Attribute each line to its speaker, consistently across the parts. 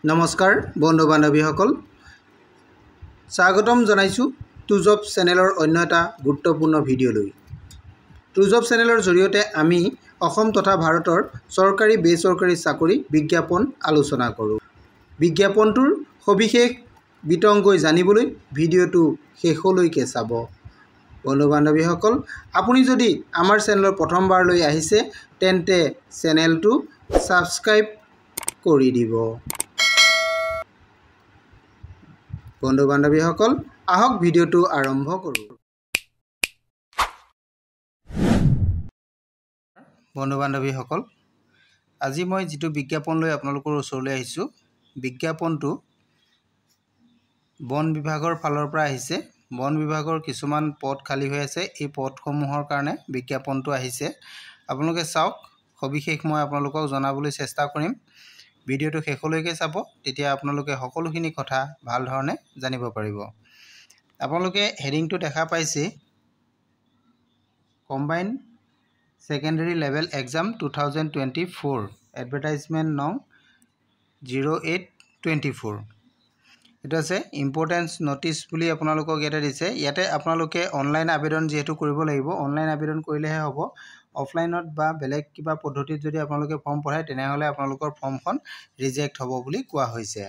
Speaker 1: নমস্কাৰ বন্ধু বান্ধৱীসকল স্বাগতম জনাইছো টুজব চেনেলৰ অন্য এটা গুৰুত্বপূৰ্ণ ভিডিঅ'লৈ। টুজব চেনেলৰ জৰিয়তে আমি অসম তথা ভাৰতৰ চৰকাৰী বেচৰকাৰী চাকৰি বিজ্ঞাপন আলোচনা কৰোঁ। বিজ্ঞাপনটোৰ সবিশেষ বিতংকৈ জানিবলৈ ভিডিঅ'টো শেষলৈকে চাব। বন্ধু বান্ধৱীসকল, আপুনি যদি আমাৰ চেনেলৰ প্ৰথমবাৰলৈ আহিছে তেন্তে চেনেলটো ছাবস্ক্ৰাইব কৰি দিব। বন্ধু বান্ধৱীসকল, আহক ভিডিঅ'টো আৰম্ভ কৰোঁ। বন্ধু বান্ধৱীসকল, আজি মই যিটো বিজ্ঞাপন লৈ আপোনালোকৰ ওচৰলৈ আহিছোঁ, বিজ্ঞাপনটো বন বিভাগৰ ফালৰ পৰা আহিছে। বন বিভাগৰ কিছুমান পদ খালী হৈ আছে, এই পদসমূহৰ কাৰণে বিজ্ঞাপনটো আহিছে। আপোনালোকে চাওক, সবিশেষ মই আপোনালোকক জনাবলৈ চেষ্টা কৰিম। ভিডিঅ'টো শেষলৈকে চাব, তেতিয়া আপোনালোকে সকলোখিনি কথা ভাল ধৰণে জানিব পাৰিব। আপোনালোকে হেডিংটো দেখা পাইছে, combine secondary level exam 2024 advertisement নং 0824। এইটো আছে ইম্পৰ্টেঞ্চ নটিচ বুলি আপোনালোকক ইয়াতে দিছে। ইয়াতে আপোনালোকে অনলাইন আবেদন যিহেতু কৰিব লাগিব, অনলাইন আবেদন কৰিলেহে হ'ব। অফলাইনত বা বেলেগ কিবা পদ্ধতিত যদি আপোনালোকে ফৰ্ম পঠায় তেনেহ'লে আপোনালোকৰ ফৰ্মখন ৰিজেক্ট হ'ব বুলি কোৱা হৈছে।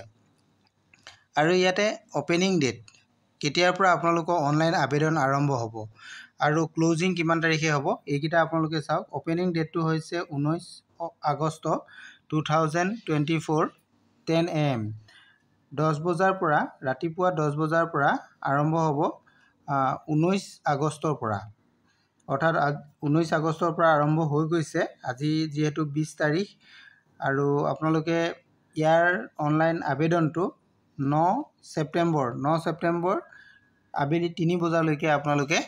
Speaker 1: আৰু ইয়াতে অপেনিং ডেট, কেতিয়াৰ পৰা আপোনালোকৰ অনলাইন আবেদন আৰম্ভ হ'ব আৰু ক্লজিং কিমান তাৰিখে হ'ব, এইকেইটা আপোনালোকে চাওক। অপেনিং ডেটটো হৈছে 19 আগষ্ট 2024 10 AM, 10 বজাৰ পৰা, ৰাতিপুৱা 10 বজাৰ পৰা আৰম্ভ হ'ব 19 আগষ্টৰ পৰা। অৰ্থাৎ 19 আগষ্টৰ পৰা আৰম্ভ হৈ গৈছে। আজি যিহেতু 20 তাৰিখ, আৰু আপোনালোকে ইয়াৰ অনলাইন আবেদনটো 9 ছেপ্টেম্বৰ আবেলি 3 বজালৈকে আপোনালোকে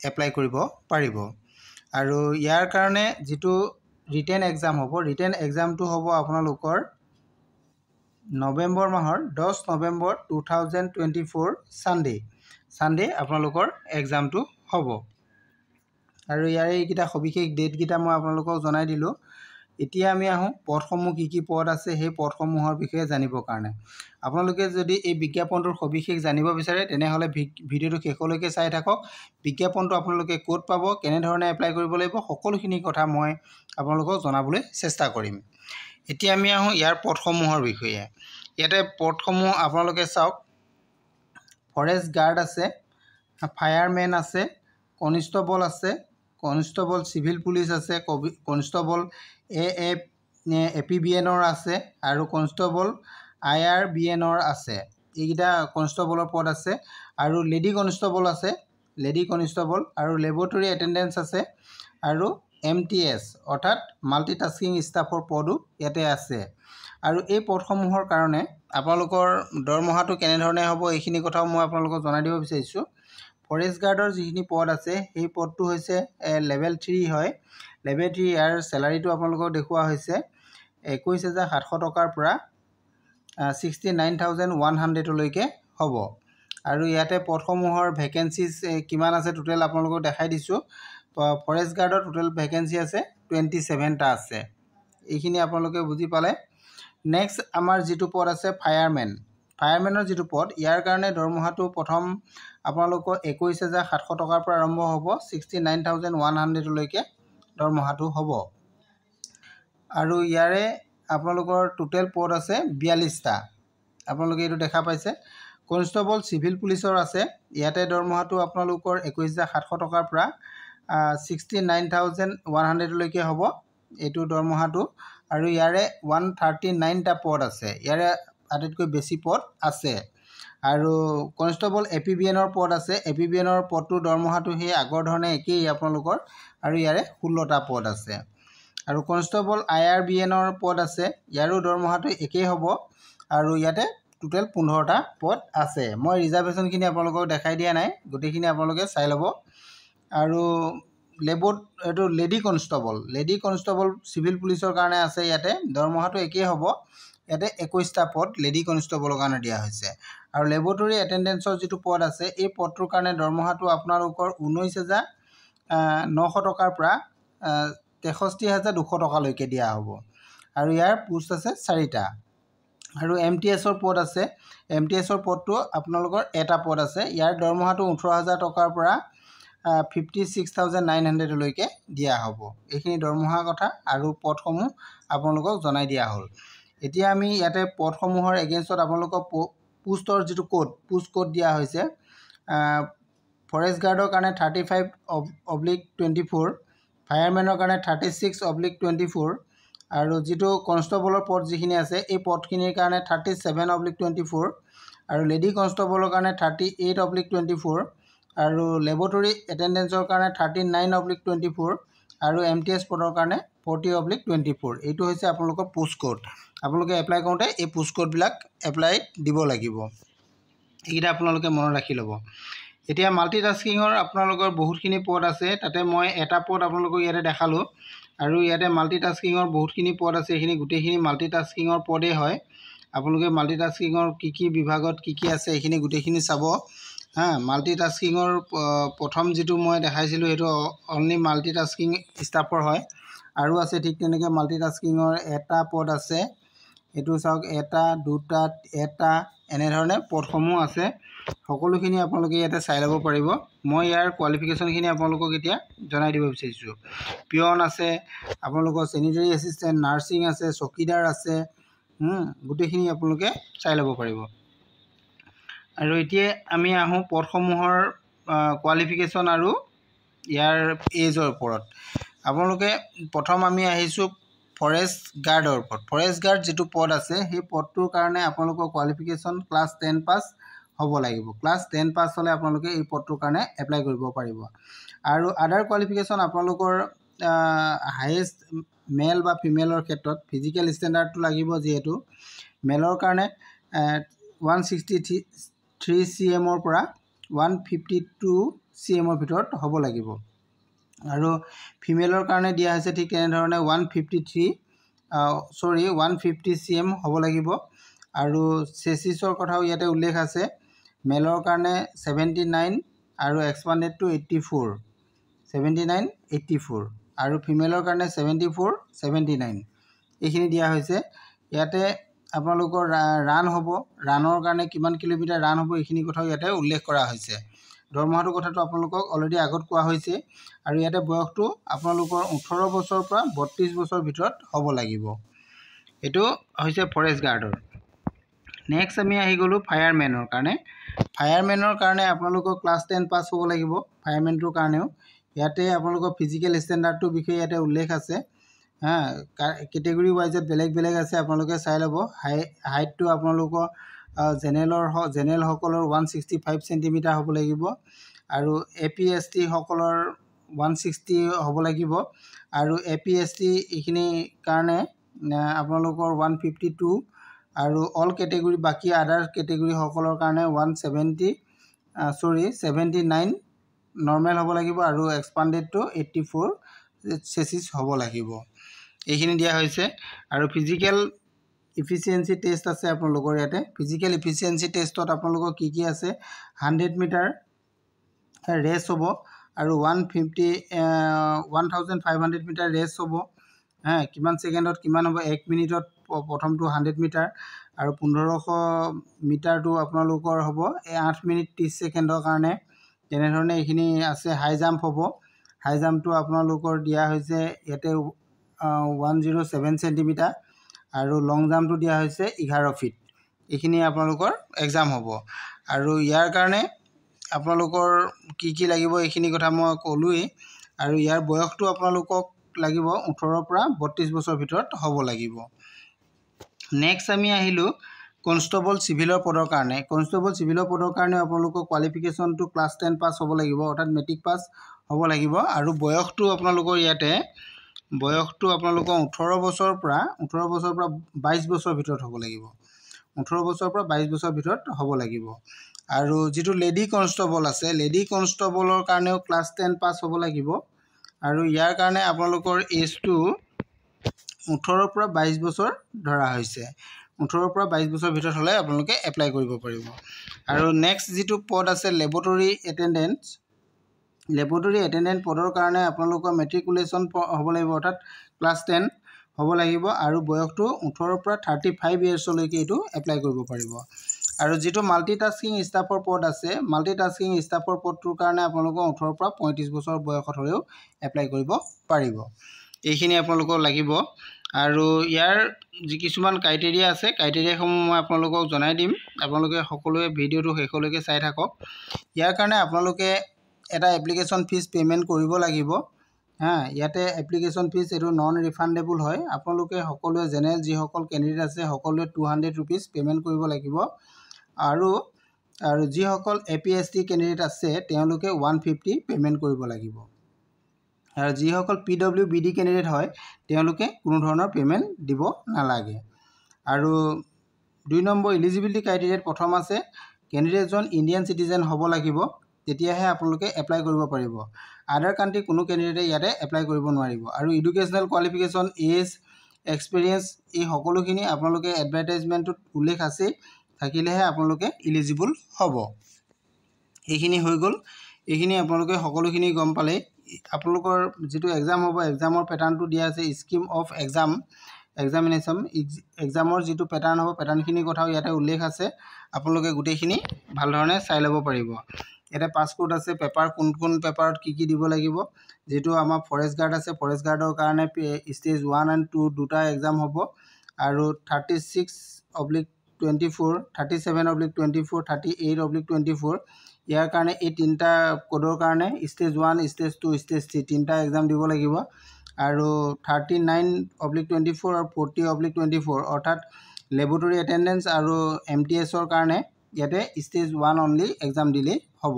Speaker 1: এপ্লাই কৰিব পাৰিব। আৰু ইয়াৰ কাৰণে যিটো ৰিটেন এক্সাম হ'ব, ৰিটেন এক্সামটো হ'ব আপোনালোকৰ নৱেম্বৰ মাহৰ 10 নৱেম্বৰ 2024 ছানডে আপোনালোকৰ এক্সামটো হ'ব। আৰু ইয়াৰে এইকেইটা সবিশেষ ডেটকেইটা মই আপোনালোকক জনাই দিলোঁ। এতিয়া আমি আহোঁ পদসমূহ কি কি পদ আছে সেই পদসমূহৰ বিষয়ে জানিবৰ কাৰণে। আপোনালোকে যদি এই বিজ্ঞাপনটোৰ সবিশেষ জানিব বিচাৰে তেনেহ'লে ভিডিঅ'টো শেষলৈকে চাই থাকক। বিজ্ঞাপনটো আপোনালোকে ক'ত পাব, কেনেধৰণে এপ্লাই কৰিব লাগিব, সকলোখিনি কথা মই আপোনালোকক জনাবলৈ চেষ্টা কৰিম। এতিয়া আমি আহোঁ ইয়াৰ পদসমূহৰ বিষয়ে। ইয়াতে পদসমূহ আপোনালোকে চাওক, ফৰেষ্ট গাৰ্ড আছে, ফায়াৰমেন আছে, কনষ্টেবল আছে, কনষ্টেবল চিভিল পুলিচ আছে, কনষ্টেবল APBNৰ আছে আৰু কনষ্টেবল IRBNৰ আছে। এইকেইটা কনষ্টেবলৰ পদ আছে। আৰু লেডি কনষ্টেবল আছে, আৰু লেবৰেটৰী এটেণ্ডেঞ্চ আছে, আৰু MTS অৰ্থাৎ মাল্টিটাস্কিং ষ্টাফৰ পদো ইয়াতে আছে। আৰু এই পদসমূহৰ কাৰণে আপোনালোকৰ দৰমহাটো কেনেধৰণে হ'ব এইখিনি কথাও মই আপোনালোকক জনাই দিব বিচাৰিছোঁ। ফৰেষ্ট গাৰ্ডৰ যিখিনি পদ আছে সেই পদটো হৈছে লেভেল 3 হয়। লেভেল 3 ইয়াৰ চেলাৰীটো আপোনালোকক দেখুওৱা হৈছে 21,700 টকাৰ পৰা 69,100লৈকে হ'ব। আৰু ইয়াতে পদসমূহৰ ভেকেঞ্চিজ কিমান আছে টোটেল আপোনালোকক দেখাই দিছোঁ। ফৰেষ্ট গাৰ্ডৰ টোটেল ভেকেঞ্চি আছে 27টা আছে। এইখিনি আপোনালোকে বুজি পালে। নেক্সট আমাৰ যিটো পদ আছে ফায়াৰমেনৰ যিটো পদ, ইয়াৰ কাৰণে দৰমহাটো প্ৰথম আপোনালোকৰ 21,700 টকাৰ পৰা আৰম্ভ হ'ব, 69,100লৈকে দৰমহাটো হ'ব। আৰু ইয়াৰে আপোনালোকৰ টোটেল পদ আছে 42টা। আপোনালোকে এইটো দেখা পাইছে। কনষ্টেবল চিভিল পুলিচৰ আছে, ইয়াতে দৰমহাটো আপোনালোকৰ 21,700 টকাৰ পৰা 69,100লৈকে হ'ব এইটো দৰমহাটো। আৰু ইয়াৰে 139টা পদ আছে, ইয়াৰে আটাইতকৈ বেছি পদ আছে। আৰু কনষ্টেবল APBNৰ পদ আছে, APBNৰ পদটোৰ দৰমহাটো সেই আগৰ ধৰণে একেই আপোনালোকৰ, আৰু ইয়াৰে 16টা পদ আছে। আৰু কনষ্টেবল IRBNৰ পদ আছে, ইয়াৰো দৰমহাটো একেই হ'ব, আৰু ইয়াতে টোটেল 15টা পদ আছে। মই ৰিজাৰ্ভেশ্যনখিনি আপোনালোকক দেখাই দিয়া নাই, গোটেইখিনি আপোনালোকে চাই ল'ব। আৰু এইটো লেডি কনষ্টেবল চিভিল পুলিচৰ কাৰণে আছে, ইয়াতে দৰমহাটো একেই হ'ব। ইয়াতে 21টা পদ লেডি কনষ্টেবলৰ কাৰণে দিয়া হৈছে। আৰু লেবৰেটৰী এটেণ্ডেঞ্চৰ যিটো পদ আছে, এই পদটোৰ কাৰণে দৰমহাটো আপোনালোকৰ 19,900 টকাৰ পৰা 63,200 টকালৈকে দিয়া হ'ব। আৰু ইয়াৰ পোষ্ট আছে 4টা। আৰু MTSৰ পদ আছে MTSৰ পদটো আপোনালোকৰ এটা পদ আছে ইয়াৰ দৰমহাটো 18,000 টকাৰ পৰা 56,900 লৈকে দিয়া হ'ব এইখিনি দৰমহাৰ কথা আৰু পদসমূহ আপোনালোকক জনাই দিয়া হ'ল এতিয়া আমি ইয়াতে পদসমূহৰ এগেইনষ্টত আপোনালোকক পোষ্টৰ যিটো পোষ্ট কোড দিয়া হৈছে ফৰেষ্ট গাৰ্ডৰ কাৰণে 35/24 ফায়াৰমেনৰ কাৰণে 36/24 আৰু যিটো কনষ্টেবলৰ পদ যিখিনি আছে এই পদখিনিৰ কাৰণে 37/24 আৰু লেডি কনষ্টেবলৰ কাৰণে 38/24 আৰু লেবৰেটৰী এটেণ্ডেন্সৰ কাৰণে 39/24 আৰু MTS পদৰ কাৰণে 40/24 এইটো হৈছে আপোনালোকৰ পোষ্ট কোড আপোনালোকে এপ্লাই কৰোঁতে এই পোষ্ট কোডবিলাক এপ্লাই দিব লাগিব এইকেইটা আপোনালোকে মনত ৰাখি ল'ব এতিয়া মাল্টিটাস্কিঙৰ আপোনালোকৰ বহুতখিনি পদ আছে তাতে মই এটা পদ আপোনালোকক ইয়াতে দেখালোঁ আৰু ইয়াতে মাল্টিটাস্কিঙৰ বহুতখিনি পদ আছে এইখিনি গোটেইখিনি মাল্টিটাস্কিঙৰ পদেই হয় আপোনালোকে মাল্টিটাস্কিঙৰ কি বিভাগত কি আছে এইখিনি গোটেইখিনি চাব মাল্টিটাস্কিঙৰ প্ৰথম যিটো মই দেখাইছিলোঁ সেইটো অনলি মাল্টিটাস্কিং ষ্টাফৰ হয় আৰু আছে ঠিক তেনেকৈ মাল্টিটাস্কিঙৰ এটা পদ আছে এইটো চাওক এটা দুটা এটা এনেধৰণে পদসমূহ আছে সকলোখিনি আপোনালোকে ইয়াতে চাই ল'ব পাৰিব মই ইয়াৰ কোৱালিফিকেশ্যনখিনি আপোনালোকক এতিয়া জনাই দিব বিচাৰিছোঁ পিয়ন আছে আপোনালোকৰ চেনিটাৰী এছিষ্টেণ্ট নাৰ্ছিং আছে চকীদাৰ আছে গোটেইখিনি আপোনালোকে চাই ল'ব পাৰিব আৰু এতিয়া আমি আহোঁ পদসমূহৰ কোৱালিফিকেশ্যন আৰু ইয়াৰ এজৰ ওপৰত আপোনালোকে প্ৰথম আমি আহিছোঁ ফৰেষ্ট গাৰ্ডৰ ওপৰত ফৰেষ্ট গাৰ্ড যিটো পদ আছে সেই পদটোৰ কাৰণে আপোনালোকৰ কোৱালিফিকেশ্যন ক্লাছ 10 পাছ হ'ব লাগিব ক্লাছ 10 পাছ হ'লে আপোনালোকে এই পদটোৰ কাৰণে এপ্লাই কৰিব পাৰিব আৰু আদাৰ কোৱালিফিকেশ্যন আপোনালোকৰ হাইয়েষ্ট মেল বা ফিমেলৰ ক্ষেত্ৰত ফিজিকেল ষ্টেণ্ডাৰ্ডটো লাগিব যিহেতু মেলৰ কাৰণে 163 cmৰ পৰা 152 cmৰ ভিতৰত হ'ব লাগিব আৰু ফিমেলৰ কাৰণে দিয়া হৈছে ঠিক তেনেধৰণে 150 cm হ'ব লাগিব আৰু চেচিছৰ কথাও ইয়াতে উল্লেখ আছে মেলৰ কাৰণে 79 আৰু এক্সপাণ্ডেডটো 84 আৰু ফিমেলৰ কাৰণে 79 এইখিনি দিয়া হৈছে ইয়াতে আপোনালোকৰ ৰান হ'ব ৰানৰ কাৰণে কিমান কিলোমিটাৰ ৰান হ'ব এইখিনি কথাও ইয়াতে উল্লেখ কৰা হৈছে দৰমহাটোৰ কথাটো আপোনালোকক অলৰেডি আগত কোৱা হৈছে আৰু ইয়াতে বয়সটো আপোনালোকৰ 18 বছৰৰ পৰা 32 বছৰৰ ভিতৰত হ'ব লাগিব এইটো হৈছে ফৰেষ্ট গাৰ্ডৰ নেক্সট আমি আহি গ'লোঁ ফায়াৰমেনৰ কাৰণে আপোনালোকৰ ক্লাছ 10 পাছ হ'ব লাগিব ফায়াৰমেনটোৰ কাৰণেও ইয়াতে আপোনালোকৰ ফিজিকেল ষ্টেণ্ডাৰ্ডটোৰ বিষয়ে ইয়াতে উল্লেখ আছে কেটেগৰী ৱাইজত বেলেগ আছে আপোনালোকে চাই ল'ব হাইটটো আপোনালোকৰ জেনেৰেলসকলৰ 165 চেণ্টিমিটাৰ হ'ব লাগিব আৰু APST সকলৰ 160 হ'ব লাগিব আৰু APST এইখিনি কাৰণে আপোনালোকৰ 152 আৰু অল কেটেগৰী বাকী আদাৰ কেটেগৰী সকলৰ কাৰণে 79 নৰ্মেল হ'ব লাগিব আৰু এক্সপাণ্ডেডটো 84 চেচিছ হ'ব লাগিব এইখিনি দিয়া হৈছে আৰু ফিজিকেল ইফিচিয়েঞ্চি টেষ্ট আছে আপোনালোকৰ ইয়াতে ফিজিকেল ইফিচিয়েঞ্চি টেষ্টত আপোনালোকৰ কি আছে 100 মিটাৰ ৰেচ হ'ব আৰু 1500 মিটাৰ ৰেচ হ'ব কিমান ছেকেণ্ডত কিমান হ'ব 1 মিনিটত প্ৰথমটো 100 মিটাৰ আৰু 1500 মিটাৰটো আপোনালোকৰ হ'ব 8 মিনিট 30 ছেকেণ্ডৰ কাৰণে তেনেধৰণে এইখিনি আছে হাই জাম্প হ'ব হাই জাম্পটো আপোনালোকৰ দিয়া হৈছে ইয়াতে 107 চেণ্টিমিটাৰ আৰু লং জাম্পটো দিয়া হৈছে 11 ফিট এইখিনি আপোনালোকৰ এক্সাম হ'ব আৰু ইয়াৰ কাৰণে আপোনালোকৰ কি লাগিব এইখিনি কথা মই ক'লোৱেই আৰু ইয়াৰ বয়সটো আপোনালোকক লাগিব 18 পৰা 32 বছৰৰ ভিতৰত হ'ব লাগিব নেক্সট আমি আহিলোঁ কনষ্টেবল চিভিলৰ পদৰ কাৰণে আপোনালোকৰ কোৱালিফিকেশ্যনটো ক্লাছ 10 পাছ হ'ব লাগিব অৰ্থাৎ মেট্ৰিক পাছ হ'ব লাগিব আৰু বয়সটো আপোনালোকৰ ইয়াতে বয়সটো আপোনালোকৰ 18 বছৰৰ পৰা 22 বছৰৰ ভিতৰত হ'ব লাগিব 18 বছৰৰ পৰা 22 বছৰৰ ভিতৰত হ'ব লাগিব আৰু যিটো লেডি কনষ্টেবল আছে লেডি কনষ্টেবলৰ কাৰণেও ক্লাছ 10 পাছ হ'ব লাগিব আৰু ইয়াৰ কাৰণে আপোনালোকৰ এজটো 18 পৰা 22 বছৰ ধৰা হৈছে 18 পৰা 22 বছৰৰ ভিতৰত হ'লে আপোনালোকে এপ্লাই কৰিব পাৰিব আৰু নেক্সট যিটো পদ আছে লেবৰেটৰী এটেণ্ডেণ্ট পদৰ কাৰণে আপোনালোকৰ মেট্ৰিকুলেশ্যন হ'ব লাগিব অৰ্থাৎ ক্লাছ 10 হ'ব লাগিব আৰু বয়সটো 18 পৰা 35 ইয়াৰ্ছলৈকে এইটো এপ্লাই কৰিব পাৰিব। আৰু যেটো মাল্টিটাস্কিং ষ্টাফৰ পদ আছে, মাল্টিটাস্কিং ষ্টাফৰ পদটোৰ কাৰণে আপোনালোকক 18 পৰা 35 বছৰ বয়সত হ'লেও এপ্লাই কৰিব পাৰিব। এইখিনি আপোনালোকক লাগিব। আৰু ইয়াৰ যি কিছুমান ক্ৰাইটেৰিয়া আছে, ক্ৰাইটেৰিয়াসমূহ মই আপোনালোকক জনাই দিম। আপোনালোকে সকলোৱে ভিডিঅ'টো শেষলৈকে চাই থাকক। ইয়াৰ কাৰণে আপোনালোকে এটা এপ্লিকেশ্যন ফিজ পে'মেণ্ট কৰিব লাগিব। ইয়াতে এপ্লিকেশ্যন ফিজ এইটো নন ৰিফাণ্ডেবল হয়। আপোনালোকে সকলোৱে জেনেৰেল যিসকল কেণ্ডিডেট আছে সকলোৱে 200 ৰুপিজ পে'মেণ্ট কৰিব লাগিব। আৰু যিসকল APST কেণ্ডিডেট আছে তেওঁলোকে 150 পে'মেণ্ট কৰিব লাগিব। আৰু যিসকল PWBD কেণ্ডিডেট হয় তেওঁলোকে কোনো ধৰণৰ পে'মেণ্ট দিব নালাগে। আৰু 2 নম্বৰ ইলিজিবিলিটি ক্ৰাইটেৰিয়াত প্ৰথম আছে কেণ্ডিডেটজন ইণ্ডিয়ান চিটিজেন হ'ব লাগিব, তেতিয়াহে আপোনালোকে এপ্লাই কৰিব পাৰিব। আদাৰ কাণ্ট্ৰি কোনো কেণ্ডিডেটে ইয়াতে এপ্লাই কৰিব নোৱাৰিব। আৰু এডুকেশ্যনেল কোৱালিফিকেশ্যন, এজ, এক্সপিৰিয়েঞ্চ এই সকলোখিনি আপোনালোকে এডভাৰটাইজমেণ্টত উল্লেখ আছে থাকিলেহে আপোনালোকে ইলিজিবল হ'ব। এইখিনি হৈ গ'ল। এইখিনি আপোনালোকে সকলোখিনি গম পালে। আপোনালোকৰ যেটো এক্সাম হ'ব, এক্সামৰ পেটাৰ্ণটো দিয়া আছে স্কিম অফ এক্সামিনেশ্যন, এক্সামৰ যেটো পেটাৰ্ণ হ'ব পেটাৰ্ণখিনিৰ কথাও ইয়াতে উল্লেখ আছে। আপোনালোকে গোটেইখিনি ভাল ধৰণে চাই ল'ব পাৰিব। ইয়াতে পাছপোৰ্ট আছে, পেপাৰ কোন পেপাৰত কি দিব লাগিব। যেটো আমাৰ ফৰেষ্ট গাৰ্ড আছে, ফৰেষ্ট গাৰ্ডৰ কাৰণে ষ্টেজ 1 and 2 দুটা এক্সাম হ'ব। আৰু 36/24, 37/24, 38/24 ইয়াৰ কাৰণে এই তিনিটা কোডৰ কাৰণে ষ্টেজ 1, ষ্টেজ 2, ষ্টেজ 3 তিনিটা এক্সাম দিব লাগিব। আৰু 39/24 আৰু 40/24 অৰ্থাৎ লেবৰেটৰী এটেণ্ডেঞ্চ আৰু MTSৰ কাৰণে ইয়াতে ষ্টেজ 1 অনলি এক্সাম দিলেই হ'ব।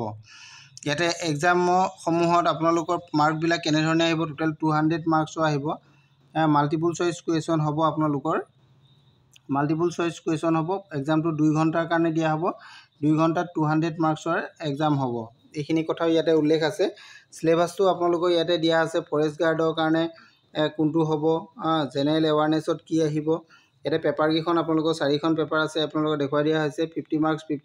Speaker 1: ইয়াতে এক্সামসমূহত আপোনালোকৰ মাৰ্কবিলাক কেনেধৰণে আহিব, টোটেল 200 মাৰ্কছৰ আহিব। মাল্টিপুল চইচ কুৱেশ্যন হ'ব আপোনালোকৰ। মাল্টিপুল চইচ কুৱেশ্যন হ'ব। এক্সামটো 2 ঘণ্টাৰ কাৰণে দিয়া হ'ব। 2 ঘণ্টাত 200 মাৰ্কছৰ এক্সাম হ'ব। এইখিনি কথাও ইয়াতে উল্লেখ আছে। চিলেবাছটো আপোনালোকৰ ইয়াতে দিয়া আছে। ফৰেষ্ট গাৰ্ডৰ কাৰণে কোনটো হ'ব, জেনেৰেল এৱাৰনেছত কি আহিব। ইয়াতে পেপাৰকেইখন আপোনালোকৰ 4খন পেপাৰ আছে, আপোনালোকক দেখুৱাই দিয়া হৈছে। 50 মাৰ্কছকৈ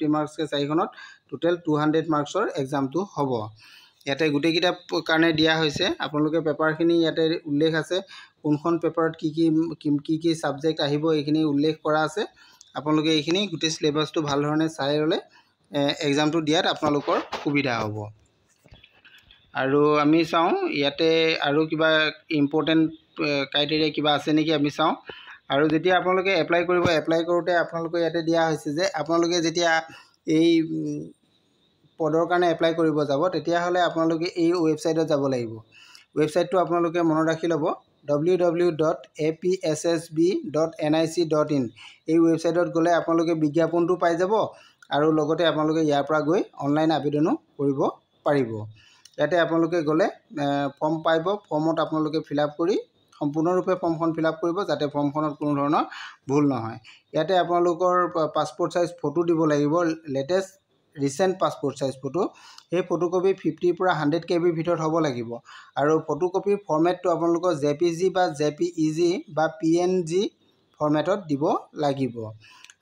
Speaker 1: 4খনত টোটেল 200 মাৰ্কছৰ এক্সামটো হ'ব। ইয়াতে গোটেইকেইটা কাৰণে দিয়া হৈছে। আপোনালোকে পেপাৰখিনি ইয়াতে উল্লেখ আছে, কোনখন পেপাৰত কি ছাবজেক্ট আহিব এইখিনি উল্লেখ কৰা আছে। আপোনালোকে এইখিনি গোটেই চিলেবাছটো ভাল ধৰণে চাই ল'লে এক্সামটো দিয়াত আপোনালোকৰ সুবিধা হ'ব। আৰু আমি চাওঁ ইয়াতে আৰু কিবা ইম্পৰ্টেণ্ট ক্ৰাইটেৰিয়া কিবা আছে নেকি আমি চাওঁ। আৰু যেতিয়া আপোনালোকে এপ্লাই কৰিব, এপ্লাই কৰোঁতে আপোনালোকে ইয়াতে দিয়া হৈছে যে আপোনালোকে যেতিয়া এই পদৰ কাৰণে এপ্লাই কৰিব যাব তেতিয়াহ'লে আপোনালোকে এই ৱেবছাইটত যাব লাগিব। ৱেবছাইটটো আপোনালোকে মনত ৰাখি ল'ব, www.apssb.nic.in। এই ৱেবছাইটত গ'লে আপোনালোকে বিজ্ঞাপনটো পাই যাব আৰু লগতে আপোনালোকে ইয়াৰ পৰা গৈ অনলাইন আবেদনো কৰিব পাৰিব। ইয়াতে আপোনালোকে গ'লে ফৰ্ম পাব। ফৰ্মত আপোনালোকে ফিল আপ কৰি সম্পূৰ্ণৰূপে ফৰ্মখন ফিল আপ কৰিব যাতে ফৰ্মখনত কোনো ধৰণৰ ভুল নহয়। ইয়াতে আপোনালোকৰ পাছপোৰ্ট চাইজ ফটো দিব লাগিব, latest recent passport size photo. সেই ফটোকপি 50 পৰা 100 KB ভিতৰত হ'ব লাগিব। আৰু ফটোকপিৰ ফৰ্মেটটো আপোনালোকৰ JPG বা JPEG বা PNG ফৰ্মেটত দিব লাগিব।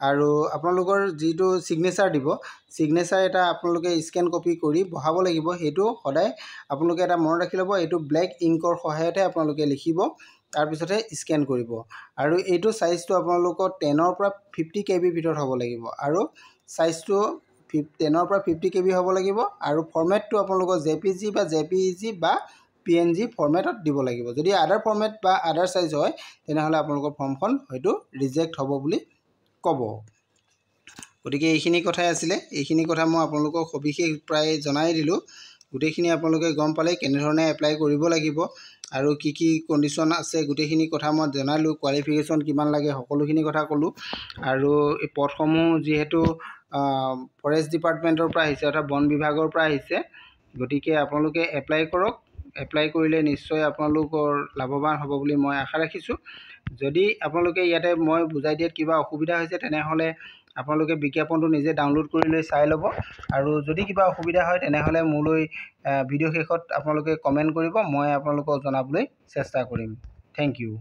Speaker 1: আৰু আপোনালোকৰ যিটো ছিগনেচাৰ দিব, ছিগনেচাৰ এটা আপোনালোকে স্কেন কপি কৰি বহাব লাগিব। সেইটো সদায় আপোনালোকে এটা মনত ৰাখি ল'ব, এইটো ব্লেক ইংকৰ সহায়তে আপোনালোকে লিখিব, তাৰপিছতহে স্কেন কৰিব। আৰু এইটো চাইজটো আপোনালোকৰ 10 পৰা 50 KB ভিতৰত হ'ব লাগিব। আৰু চাইজটো 10 পৰা 50 KB হ'ব লাগিব। আৰু ফৰ্মেটটো আপোনালোকৰ JPG বা JPEG বা PNG ফৰ্মেটত দিব লাগিব। যদি আদাৰ ফৰ্মেট বা আদাৰ চাইজ হয় তেনেহ'লে আপোনালোকৰ ফৰ্মখন হয়তো ৰিজেক্ট হ'ব বুলি ক'ব। গতিকে এইখিনি কথাই আছিলে। এইখিনি কথা মই আপোনালোকক সবিশেষ প্ৰায় জনাই দিলোঁ। গোটেইখিনি আপোনালোকে গম পালে কেনেধৰণে এপ্লাই কৰিব লাগিব আৰু কি কণ্ডিশ্যন আছে গোটেইখিনি কথা মই জনালোঁ। কোৱালিফিকেশ্যন কিমান লাগে সকলোখিনি কথা ক'লোঁ। আৰু এই পদসমূহ যিহেতু ফৰেষ্ট ডিপাৰ্টমেণ্টৰ পৰা আহিছে অৰ্থাৎ বন বিভাগৰ পৰা আহিছে, গতিকে আপোনালোকে এপ্লাই কৰক। এপ্লাই কৰিলে নিশ্চয় আপোনালোকৰ লাভৱান হ'ব বুলি মই আশা ৰাখিছোঁ। যদি আপোনালোকে ইয়াতে মই বুজাই দিয়াত কিবা অসুবিধা হৈছে তেনেহ'লে আপোনালোকে বিজ্ঞাপনটো নিজে ডাউনলোড কৰি লৈ চাই ল'ব। আৰু যদি কিবা অসুবিধা হয় তেনেহ'লে মোলৈ ভিডিঅ' শেষত আপোনালোকে কমেণ্ট কৰিব, মই আপোনালোকক জনাবলৈ চেষ্টা কৰিম। Thank U.